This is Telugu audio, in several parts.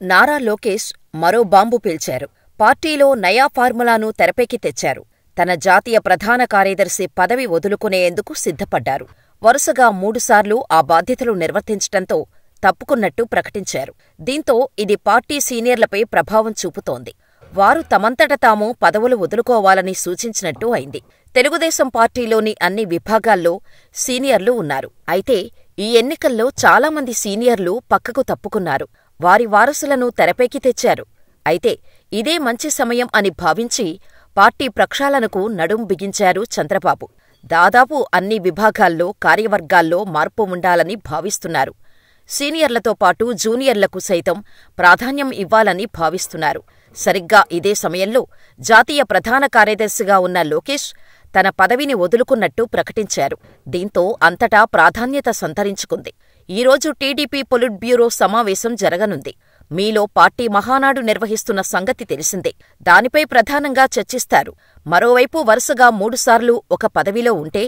నారా లోకేష్ మరో బాంబు పేల్చారు. పార్టీలో నయా ఫార్ములాను తెరపైకి తెచ్చారు. తన జాతీయ ప్రధాన కార్యదర్శి పదవి వదులుకునేందుకు సిద్ధపడ్డారు. వరుసగా 3 సార్లు ఆ బాధ్యతలు నిర్వర్తించటంతో తప్పుకున్నట్టు ప్రకటించారు. దీంతో ఇది పార్టీ సీనియర్లపై ప్రభావం చూపుతోంది. వారు తమంతట తాము పదవులు వదులుకోవాలని సూచించినట్టు అయింది. తెలుగుదేశం పార్టీలోని అన్ని విభాగాల్లో సీనియర్లు ఉన్నారు. అయితే ఈ ఎన్నికల్లో చాలామంది సీనియర్లు పక్కకు తప్పుకున్నారు. వారి వారసులను తెరపైకి తెచ్చారు. అయితే ఇదే మంచి సమయం అని భావించి పార్టీ ప్రక్షాళనకు నడుం బిగించారు చంద్రబాబు. దాదాపు అన్ని విభాగాల్లో, కార్యవర్గాల్లో మార్పు ఉండాలని భావిస్తున్నారు. సీనియర్లతో పాటు జూనియర్లకు సైతం ప్రాధాన్యం ఇవ్వాలని భావిస్తున్నారు. సరిగ్గా ఇదే సమయంలో జాతీయ ప్రధాన కార్యదర్శిగా ఉన్న లోకేష్ తన పదవిని వదులుకున్నట్టు ప్రకటించారు. దీంతో అంతటా ప్రాధాన్యత సంతరించుకుంది. ఈరోజు టీడీపీ పొలిట్ బ్యూరో సమావేశం జరగనుంది. మీలో పార్టీ మహానాడు నిర్వహిస్తున్న సంగతి తెలిసిందే. దానిపై ప్రధానంగా చర్చిస్తారు. మరోవైపు వరుసగా 3 సార్లు ఒక పదవిలో ఉంటే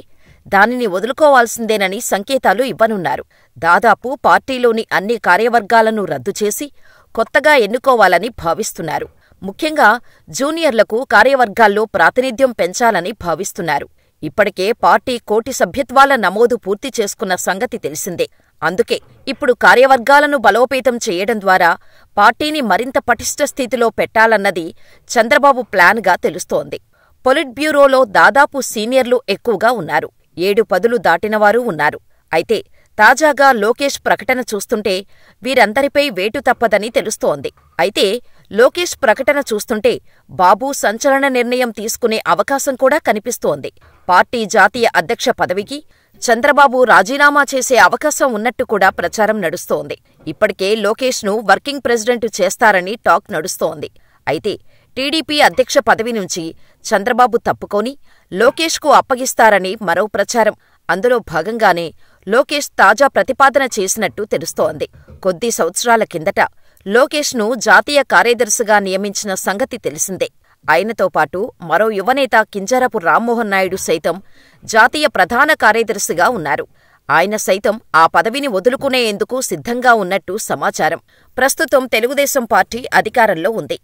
దానిని వదులుకోవాల్సిందేనని సంకేతాలు ఇవ్వనున్నారు. దాదాపు పార్టీలోని అన్ని కార్యవర్గాలను రద్దు చేసి కొత్తగా ఎన్నుకోవాలని భావిస్తున్నారు. ముఖ్యంగా జూనియర్లకు కార్యవర్గాల్లో ప్రాతినిధ్యం పెంచాలని భావిస్తున్నారు. ఇప్పటికే పార్టీ 1 కోటి సభ్యత్వాల నమోదు పూర్తి చేసుకున్న సంగతి తెలిసిందే. అందుకే ఇప్పుడు కార్యవర్గాలను బలోపేతం చేయడం ద్వారా పార్టీని మరింత పటిష్ట స్థితిలో పెట్టాలన్నది చంద్రబాబు ప్లాన్గా తెలుస్తోంది. పొలిట్ బ్యూరోలో దాదాపు సీనియర్లు ఎక్కువగా ఉన్నారు. 7 పదులు దాటినవారూ ఉన్నారు. అయితే తాజాగా లోకేష్ ప్రకటన చూస్తుంటే వీరందరిపై వేటు తప్పదని తెలుస్తోంది. అయితే లోకేష్ ప్రకటన చూస్తుంటే బాబు సంచలన నిర్ణయం తీసుకునే అవకాశం కూడా కనిపిస్తోంది. పార్టీ జాతీయ అధ్యక్ష పదవికి చంద్రబాబు రాజీనామా చేసే అవకాశం ఉన్నట్టు కూడా ప్రచారం నడుస్తోంది. ఇప్పటికే లోకేష్ను వర్కింగ్ ప్రెసిడెంట్ చేస్తారని టాక్ నడుస్తోంది. అయితే టీడీపీ అధ్యక్ష పదవి నుంచి చంద్రబాబు తప్పుకొని లోకేష్కు అప్పగిస్తారని మరో ప్రచారం. అందులో భాగంగానే లోకేష్ తాజా ప్రతిపాదన చేసినట్టు తెలుస్తోంది. కొద్ది సంవత్సరాల కిందట లోకేష్ను జాతీయ కార్యదర్శిగా నియమించిన సంగతి తెలిసిందే. ఆయనతో పాటు మరో యువనేత కింజరాపు రామ్మోహన్ నాయుడు సైతం జాతీయ ప్రధాన కార్యదర్శిగా ఉన్నారు. ఆయన సైతం ఆ పదవిని వదులుకునేందుకు సిద్ధంగా ఉన్నట్టు సమాచారం. ప్రస్తుతం తెలుగుదేశం పార్టీ అధికారంలో ఉంది.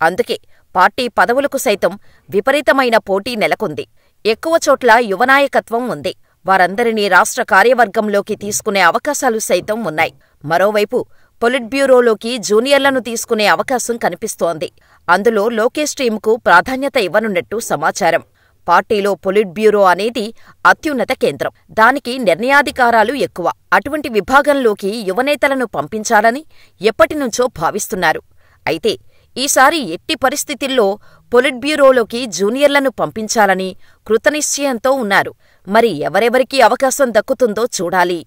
అందుకే పార్టీ పదవులకు సైతం విపరీతమైన పోటీ నెలకొంది. ఎక్కువ చోట్ల యువనాయకత్వం ఉంది. వారందరినీ రాష్ట్ర కార్యవర్గంలోకి తీసుకునే అవకాశాలు సైతం ఉన్నాయి. మరోవైపు పొలిట్ బ్యూరోలోకి జూనియర్లను తీసుకునే అవకాశం కనిపిస్తోంది. అందులో లోకేష్ టీంకు ప్రాధాన్యత ఇవ్వనున్నట్టు సమాచారం. పార్టీలో పొలిట్ బ్యూరో అనేది అత్యున్నత కేంద్రం. దానికి నిర్ణయాధికారాలు ఎక్కువ. అటువంటి విభాగంలోకి యువనేతలను పంపించాలని ఎప్పటినుంచో భావిస్తున్నారు. అయితే ఈసారి ఎట్టి పరిస్థితుల్లో పొలిట్ బ్యూరోలోకి జూనియర్లను పంపించాలని కృతనిశ్చయంతో ఉన్నారు. మరి ఎవరెవరికి అవకాశం దక్కుతుందో చూడాలి.